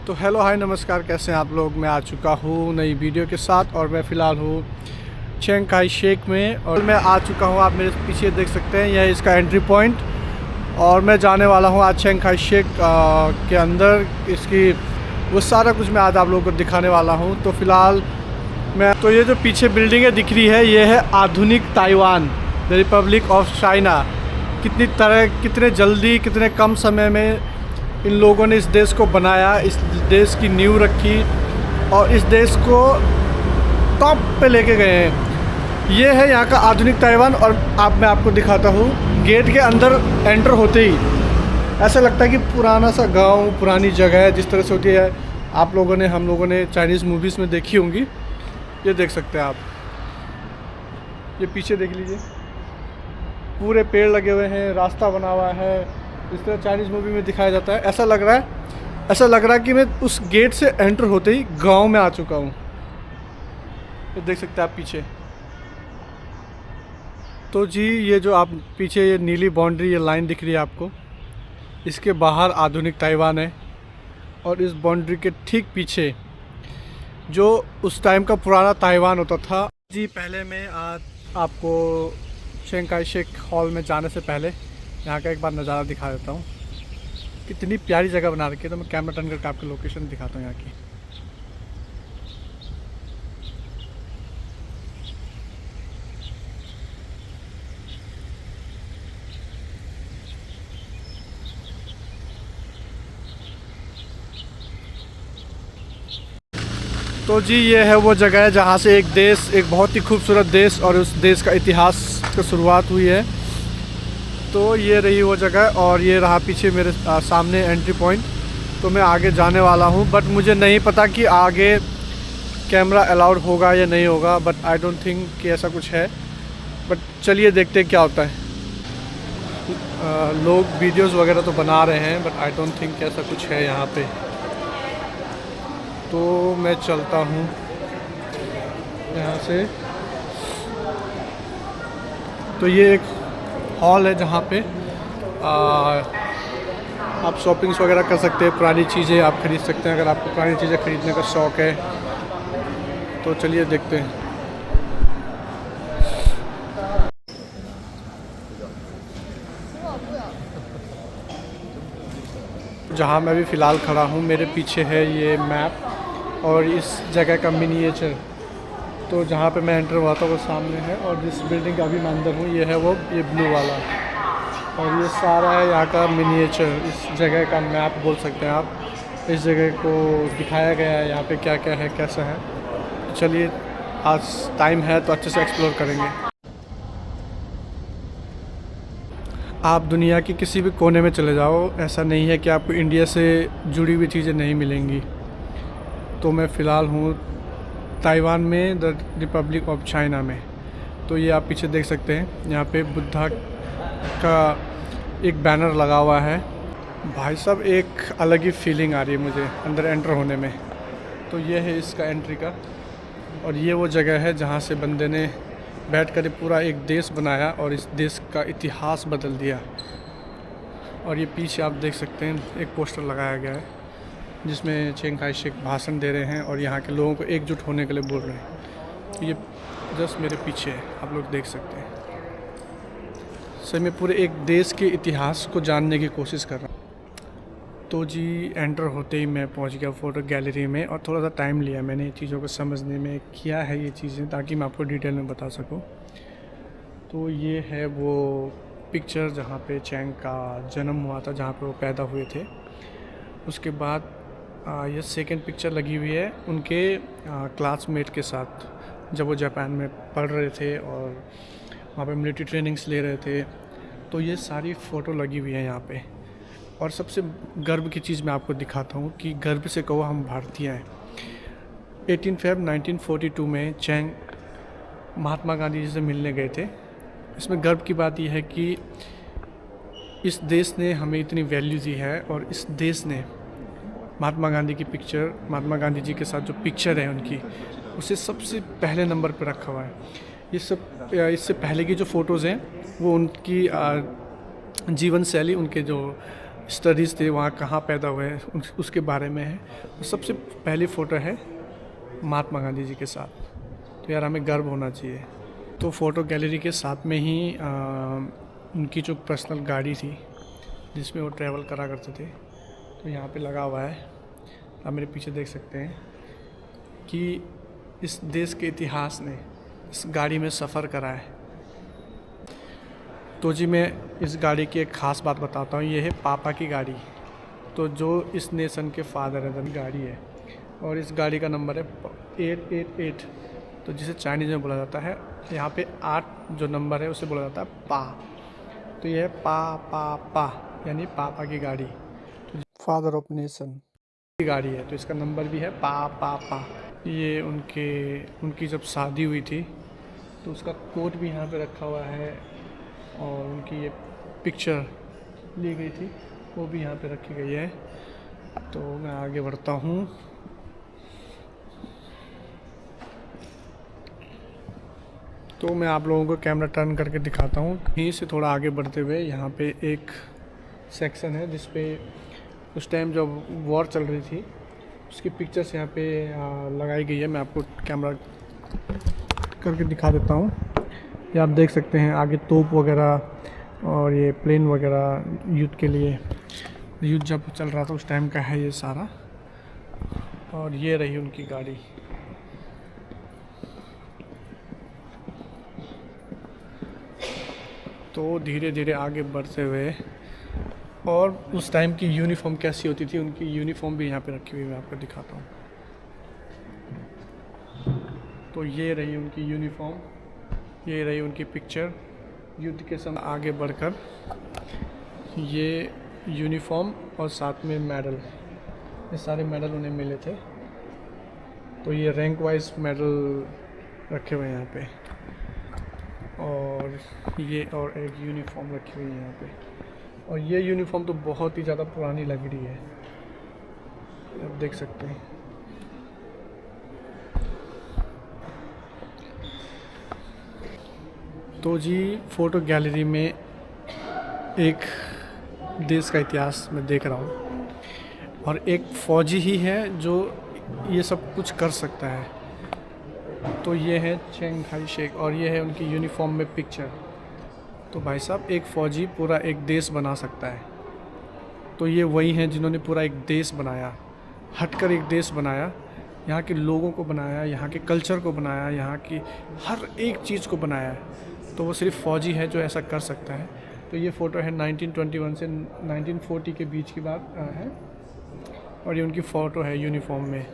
तो hello hi नमस्कार, कैसे हैं आप लोग। मैं आ चुका हूँ नई वीडियो के साथ और मैं फ़िलहाल हूँ चियांग काई शेक में और मैं आ चुका हूँ। आप मेरे पीछे देख सकते हैं, यह इसका एंट्री पॉइंट और मैं जाने वाला हूँ आज चियांग काई शेक के अंदर। इसकी वो सारा कुछ मैं आज आप लोगों को दिखाने वाला हूँ। तो फ़िलहाल तो ये जो पीछे बिल्डिंगें दिख रही है, ये है आधुनिक Taiwan, the Republic of China. कितने जल्दी, कितने कम समय में इन लोगों ने इस देश को बनाया, इस देश की नींव रखी और इस देश को टॉप पे लेके गए हैं। ये है यहाँ का आधुनिक ताइवान। और मैं आपको दिखाता हूँ, गेट के अंदर एंटर होते ही ऐसा लगता है कि पुराना सा गांव, पुरानी जगह है, जिस तरह से होती है आप लोगों ने, हम लोगों ने चाइनीज़ मूवीज़ में देखी होंगी। ये देख सकते हैं आप, ये पीछे देख लीजिए, पूरे पेड़ लगे हुए हैं, रास्ता बना हुआ है, इस तरह चाइनीज़ मूवी में दिखाया जाता है। ऐसा लग रहा है कि मैं उस गेट से एंटर होते ही गांव में आ चुका हूँ। ये देख सकते हैं आप पीछे। तो जी, ये जो आप पीछे ये नीली बाउंड्री, ये लाइन दिख रही है आपको, इसके बाहर आधुनिक ताइवान है और इस बाउंड्री के ठीक पीछे जो उस टाइम का पुराना ताइवान होता था। जी, पहले मैं आपको चियांग काई शेक हॉल में जाने से पहले यहाँ का एक बार नज़ारा दिखा देता हूँ। कितनी प्यारी जगह बना रखी है। तो मैं कैमरा टर्न करके आपको लोकेशन दिखाता हूँ यहाँ की। तो जी, ये है वो जगह है जहाँ से एक बहुत ही खूबसूरत देश और उस देश का इतिहास की शुरुआत हुई है। तो ये रही वो जगह और ये रहा पीछे मेरे सामने एंट्री पॉइंट। तो मैं आगे जाने वाला हूँ, बट मुझे नहीं पता कि आगे कैमरा अलाउड होगा या नहीं होगा, बट आई डोंट थिंक कि ऐसा कुछ है। बट चलिए देखते हैं क्या होता है। लोग वीडियोस वगैरह तो बना रहे हैं, बट आई डोंट थिंक कि ऐसा कुछ है यहाँ पे। तो मैं चलता हूँ यहाँ से। तो ये एक हॉल है जहाँ पे आप शॉपिंग्स वगैरह कर सकते हैं, पुरानी चीज़ें आप ख़रीद सकते हैं अगर आपको पुरानी चीज़ें ख़रीदने का शौक़ है। तो चलिए देखते हैं। जहाँ मैं अभी फ़िलहाल खड़ा हूँ, मेरे पीछे है ये मैप और इस जगह का मिनिएचर। तो जहाँ पे मैं एंटर हुआ था वो सामने है और जिस बिल्डिंग का अभी मैं अंदर हूँ, ये है वो, ये ब्लू वाला। और ये सारा है यहाँ का मिनिएचर, इस जगह का मैप बोल सकते हैं आप। इस जगह को दिखाया गया है, यहाँ पे क्या क्या है, कैसा है। तो चलिए, आज टाइम है तो अच्छे से एक्सप्लोर करेंगे। आप दुनिया के किसी भी कोने में चले जाओ, ऐसा नहीं है कि आपको इंडिया से जुड़ी हुई चीज़ें नहीं मिलेंगी। तो मैं फ़िलहाल हूँ ताइवान में, द रिपब्लिक ऑफ चाइना में। तो ये आप पीछे देख सकते हैं, यहाँ पे बुद्धा का एक बैनर लगा हुआ है। भाई साहब, एक अलग ही फीलिंग आ रही है मुझे अंदर एंटर होने में। तो ये है इसका एंट्री का, और ये वो जगह है जहाँ से बंदे ने बैठकर पूरा एक देश बनाया और इस देश का इतिहास बदल दिया। और ये पीछे आप देख सकते हैं, एक पोस्टर लगाया गया है जिसमें चियांग काई शेक भाषण दे रहे हैं और यहाँ के लोगों को एकजुट होने के लिए बोल रहे हैं। ये जस्ट मेरे पीछे है, आप लोग देख सकते हैं। सही में पूरे एक देश के इतिहास को जानने की कोशिश कर रहा हूँ। तो जी, एंटर होते ही मैं पहुँच गया फ़ोटो गैलरी में और थोड़ा सा टाइम लिया मैंने चीज़ों को समझने में, किया है ये चीज़ें, ताकि मैं आपको डिटेल में बता सकूँ। तो ये है वो पिक्चर जहाँ पे चियांग का जन्म हुआ था, जहाँ पे वो पैदा हुए थे। उसके बाद ये सेकंड पिक्चर लगी हुई है उनके क्लासमेट के साथ, जब वो जापान में पढ़ रहे थे और वहाँ पे मिलिट्री ट्रेनिंग्स ले रहे थे। तो ये सारी फ़ोटो लगी हुई है यहाँ पे। और सबसे गर्व की चीज़ मैं आपको दिखाता हूँ कि गर्व से कहो हम भारतीय हैं। 18 फरवरी 1942 में चियांग महात्मा गांधी जी से मिलने गए थे। इसमें गर्व की बात यह है कि इस देश ने हमें इतनी वैल्यू दी है और इस देश ने महात्मा गांधी की पिक्चर, महात्मा गांधी जी के साथ जो पिक्चर है उनकी, उसे सबसे पहले नंबर पर रखा हुआ है। ये सब इससे पहले की जो फ़ोटोज़ हैं वो उनकी जीवन शैली, उनके जो स्टडीज़ थे वहाँ कहाँ पैदा हुए उसके बारे में है। तो सबसे पहली फ़ोटो है महात्मा गांधी जी के साथ, तो यार हमें गर्व होना चाहिए। तो फ़ोटो गैलरी के साथ में ही उनकी जो पर्सनल गाड़ी थी जिसमें वो ट्रैवल करा करते थे, तो यहाँ पे लगा हुआ है। आप मेरे पीछे देख सकते हैं कि इस देश के इतिहास ने इस गाड़ी में सफ़र करा है। तो जी मैं इस गाड़ी की एक ख़ास बात बताता हूँ। ये है पापा की गाड़ी, तो जो इस नेशन के फादर है गाड़ी है, और इस गाड़ी का नंबर है 888, तो जिसे चाइनीज़ में बोला जाता है। यहाँ पे 8 जो नंबर है उसे बोला जाता है पा, तो ये है पा यानी पापा की गाड़ी, तो फादर ऑफ नेशन की गाड़ी है, तो इसका नंबर भी है पा। ये उनकी जब शादी हुई थी तो उसका कोट भी यहाँ पे रखा हुआ है, और उनकी ये पिक्चर ली गई थी वो भी यहाँ पे रखी गई है। तो मैं आगे बढ़ता हूँ। तो मैं आप लोगों को कैमरा टर्न करके दिखाता हूँ। यहीं से थोड़ा आगे बढ़ते हुए यहाँ पे एक सेक्शन है जिस पे उस टाइम जब वॉर चल रही थी उसकी पिक्चर्स यहाँ पे लगाई गई है। मैं आपको कैमरा करके दिखा देता हूँ। ये आप देख सकते हैं आगे तोप वगैरह और ये प्लेन वगैरह युद्ध के लिए, युद्ध जब चल रहा था उस टाइम का है ये सारा। और ये रही उनकी गाड़ी। तो धीरे धीरे आगे बढ़ते हुए, और उस टाइम की यूनिफॉर्म कैसी होती थी, उनकी यूनिफॉर्म भी यहाँ पे रखी हुई मैं आपको दिखाता हूँ। तो ये रही उनकी यूनिफॉर्म, ये रही उनकी पिक्चर युद्ध के समय। आगे बढ़कर ये यूनिफॉर्म और साथ में मेडल, ये सारे मेडल उन्हें मिले थे। तो ये रैंक वाइज मेडल रखे हुए हैं यहाँ पे, और ये और एक यूनिफॉर्म रखी हुई है यहाँ पे। और ये यूनिफॉर्म तो बहुत ही ज़्यादा पुरानी लग रही है, आप देख सकते हैं। तो जी फ़ोटो गैलरी में एक देश का इतिहास मैं देख रहा हूँ, और एक फ़ौजी ही है जो ये सब कुछ कर सकता है। तो ये है चिंग kai शेक, और ये है उनकी यूनिफॉर्म में पिक्चर। तो भाई साहब एक फ़ौजी पूरा एक देश बना सकता है, तो ये वही हैं जिन्होंने पूरा एक देश बनाया, हटकर एक देश बनाया, यहाँ के लोगों को बनाया, यहाँ के कल्चर को बनाया, यहाँ की हर एक चीज़ को बनाया। तो वो सिर्फ फ़ौजी है जो ऐसा कर सकता है। तो ये फ़ोटो है 1921 से 1940 के बीच की बात है, और ये उनकी फ़ोटो है यूनिफॉर्म में।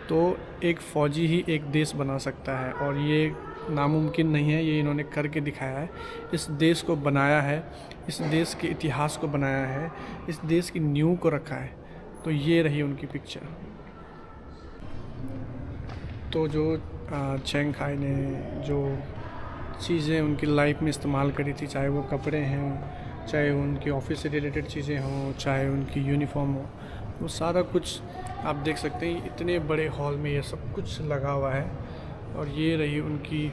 तो एक फ़ौजी ही एक देश बना सकता है, और ये नामुमकिन नहीं है, ये इन्होंने करके दिखाया है। इस देश को बनाया है, इस देश के इतिहास को बनाया है, इस देश की नींव को रखा है। तो ये रही उनकी पिक्चर। तो जो चिंग kai ने जो चीज़ें उनकी लाइफ में इस्तेमाल करी थी, चाहे वो कपड़े हैं, चाहे उनकी ऑफिस से रिलेटेड चीज़ें हों, चाहे उनकी यूनिफॉर्म हो, वो सारा कुछ आप देख सकते हैं। इतने बड़े हॉल में ये सब कुछ लगा हुआ है। और ये रही उनकी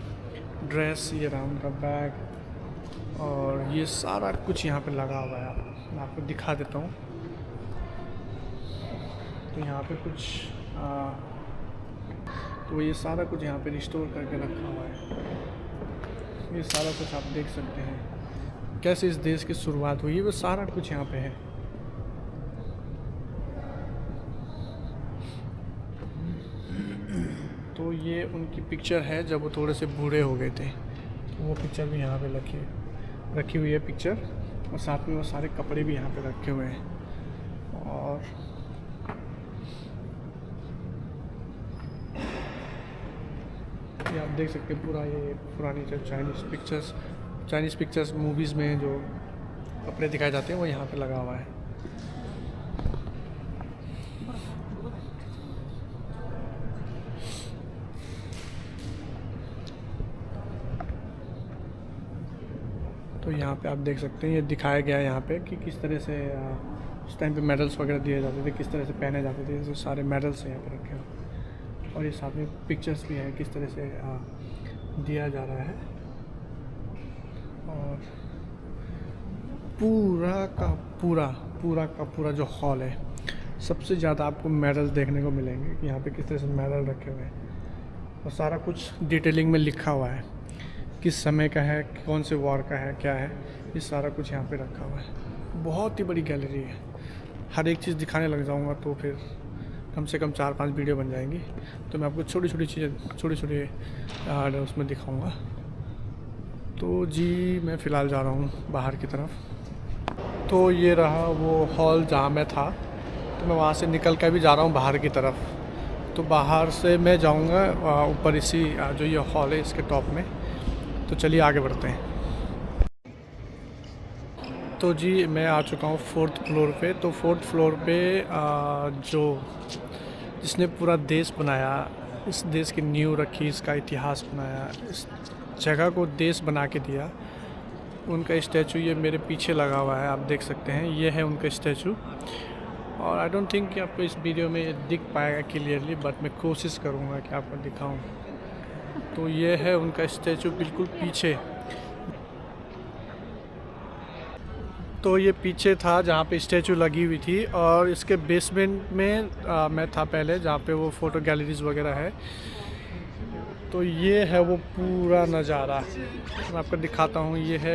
ड्रेस, ये रहा उनका बैग, और ये सारा कुछ यहाँ पे लगा हुआ है। मैं आपको दिखा देता हूँ। तो यहाँ पे कुछ तो ये सारा कुछ यहाँ पे रिस्टोर करके रखा हुआ है। ये सारा कुछ आप देख सकते हैं कैसे इस देश की शुरुआत हुई, वो सारा कुछ यहाँ पे है। तो ये उनकी पिक्चर है जब वो थोड़े से बूढ़े हो गए थे, तो वो पिक्चर भी यहाँ पे रखी हुई है पिक्चर, और साथ में वो सारे कपड़े भी यहाँ पे रखे हुए हैं। और ये आप देख सकते हैं पूरा ये पुरानी जो चाइनीज़ पिक्चर्स मूवीज़ में जो कपड़े दिखाए जाते हैं वो यहाँ पे लगा हुआ है। तो यहाँ पे आप देख सकते हैं ये दिखाया गया है यहाँ पे कि किस तरह से उस टाइम पे मेडल्स वगैरह दिए जाते थे, किस तरह से पहने जाते थे। तो सारे मेडल्स यहाँ पे रखे हुए, और ये साथ में पिक्चर्स भी हैं किस तरह से दिया जा रहा है। और पूरा का पूरा पूरा का पूरा जो हॉल है, सबसे ज़्यादा आपको मेडल देखने को मिलेंगे कि यहाँ पे किस तरह से मेडल रखे हुए हैं और सारा कुछ डिटेलिंग में लिखा हुआ है, किस समय का है, कौन से वॉर का है, क्या है, ये सारा कुछ यहाँ पे रखा हुआ है। बहुत ही बड़ी गैलरी है। हर एक चीज़ दिखाने लग जाऊँगा तो फिर कम से कम 4-5 वीडियो बन जाएंगी। तो मैं आपको छोटी छोटी चीज़ें, छोटे छोटे उसमें दिखाऊँगा। तो जी मैं फ़िलहाल जा रहा हूँ बाहर की तरफ। तो ये रहा वो हॉल जहाँ मैं था, तो मैं वहाँ से निकल कर भी जा रहा हूँ बाहर की तरफ। तो बाहर से मैं जाऊँगा ऊपर इसी जो ये हॉल है इसके टॉप में। तो चलिए आगे बढ़ते हैं। तो जी मैं आ चुका हूँ 4th फ्लोर पे। तो 4th फ्लोर पे जो जिसने पूरा देश बनाया, इस देश की नींव रखी, इसका इतिहास बनाया, इस जगह को देश बना के दिया, उनका स्टैचू ये मेरे पीछे लगा हुआ है, आप देख सकते हैं। ये है उनका स्टैचू। और आई डोंट थिंक कि आपको इस वीडियो में ये दिख पाएगा क्लियरली, बट मैं कोशिश करूँगा कि आपको दिखाऊँ। तो ये है उनका स्टैचू बिल्कुल पीछे। तो ये पीछे था जहाँ पे स्टैचू लगी हुई थी, और इसके बेसमेंट में मैं था पहले, जहाँ पे वो फ़ोटो गैलरीज वगैरह है। तो ये है वो पूरा नज़ारा, मैं आपको दिखाता हूँ। ये है,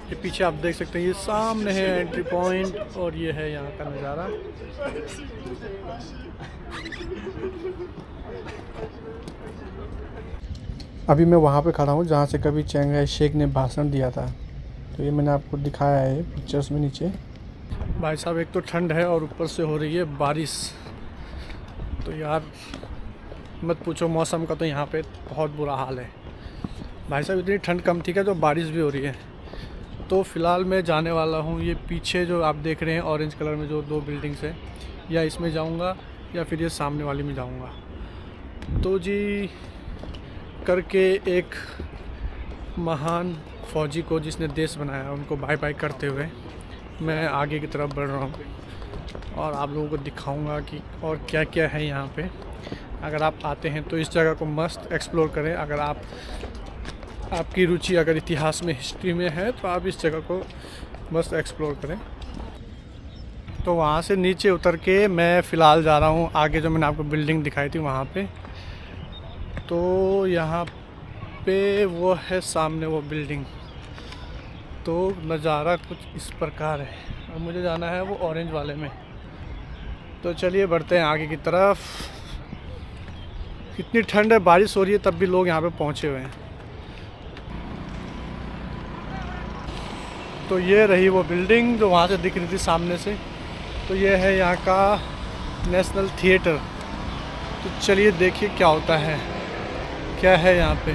ये पीछे आप देख सकते हैं, ये सामने है एंट्री पॉइंट, और ये है यहाँ का नज़ारा। अभी मैं वहाँ पे खड़ा हूँ जहाँ से कभी चियांग राई शेख ने भाषण दिया था। तो ये मैंने आपको दिखाया है पिक्चर्स में नीचे। भाई साहब, एक तो ठंड है और ऊपर से हो रही है बारिश। तो यार मत पूछो, मौसम का तो यहाँ पे बहुत बुरा हाल है भाई साहब। इतनी ठंड कम थी क्या, जो बारिश भी हो रही है। तो फ़िलहाल मैं जाने वाला हूँ ये पीछे जो आप देख रहे हैं ऑरेंज कलर में जो 2 बिल्डिंग्स हैं, या इसमें जाऊँगा या फिर ये सामने वाली में जाऊँगा। तो जी करके एक महान फ़ौजी को जिसने देश बनाया, उनको बाय बाय करते हुए मैं आगे की तरफ बढ़ रहा हूँ और आप लोगों को दिखाऊंगा कि और क्या क्या है यहाँ पे। अगर आप आते हैं तो इस जगह को मस्त एक्सप्लोर करें। अगर आपकी रुचि अगर इतिहास में, हिस्ट्री में है, तो आप इस जगह को मस्त एक्सप्लोर करें। तो वहाँ से नीचे उतर के मैं फ़िलहाल जा रहा हूँ आगे, जो मैंने आपको बिल्डिंग दिखाई थी वहाँ पे। तो यहाँ पे वो है सामने वो बिल्डिंग। तो नज़ारा कुछ इस प्रकार है, और मुझे जाना है वो ऑरेंज वाले में। तो चलिए बढ़ते हैं आगे की तरफ। कितनी ठंड है, बारिश हो रही है, तब भी लोग यहाँ पे पहुँचे हुए हैं। तो ये रही वो बिल्डिंग जो वहाँ से दिख रही थी सामने से। तो ये है यहाँ का नेशनल थिएटर। तो चलिए देखिए क्या होता है, क्या है यहाँ पे।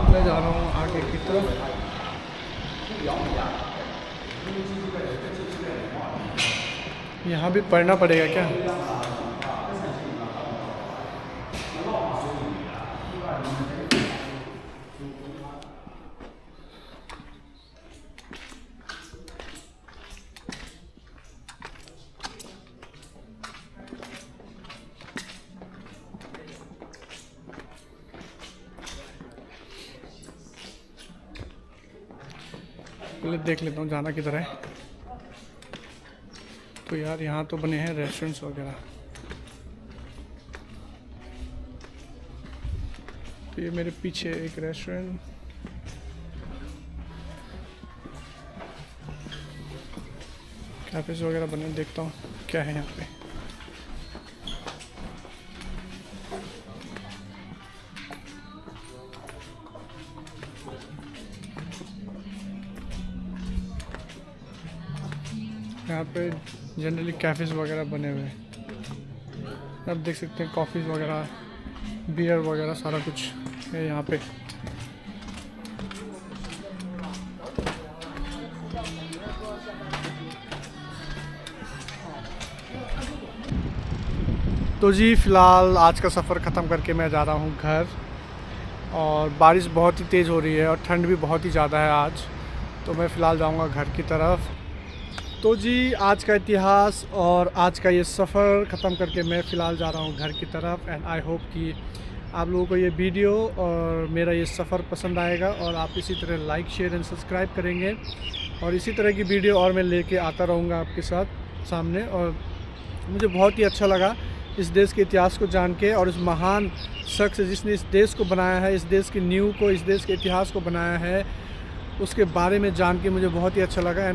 मैं जा रहा हूँ आगे की तरफ। यहाँ भी पढ़ना पड़ेगा क्या? पहले देख लेता हूँ जाना किधर है। तो यार यहाँ तो बने हैं रेस्टोरेंट्स वगैरह। तो ये मेरे पीछे एक रेस्टोरेंट, कैफेज वगैरह बने, देखता हूँ क्या है यहाँ पे। यहाँ पे जनरली कैफ़ेज़ वगैरह बने हुए हैं, आप देख सकते हैं। कॉफ़ीज़ वगैरह, बियर वगैरह सारा कुछ है यहाँ पे। तो जी फ़िलहाल आज का सफ़र ख़त्म करके मैं जा रहा हूँ घर। और बारिश बहुत ही तेज़ हो रही है और ठंड भी बहुत ही ज़्यादा है आज। तो मैं फ़िलहाल जाऊँगा घर की तरफ। तो जी आज का इतिहास और आज का ये सफ़र ख़त्म करके मैं फ़िलहाल जा रहा हूँ घर की तरफ। एंड आई होप कि आप लोगों को ये वीडियो और मेरा ये सफ़र पसंद आएगा और आप इसी तरह लाइक शेयर एंड सब्सक्राइब करेंगे और इसी तरह की वीडियो और मैं लेके आता रहूँगा आपके साथ सामने। और मुझे बहुत ही अच्छा लगा इस देश के इतिहास को जान के और इस महान शख्स जिसने इस देश को बनाया है, इस देश की नींव को, इस देश के इतिहास को बनाया है, उसके बारे में जान के मुझे बहुत ही अच्छा लगा।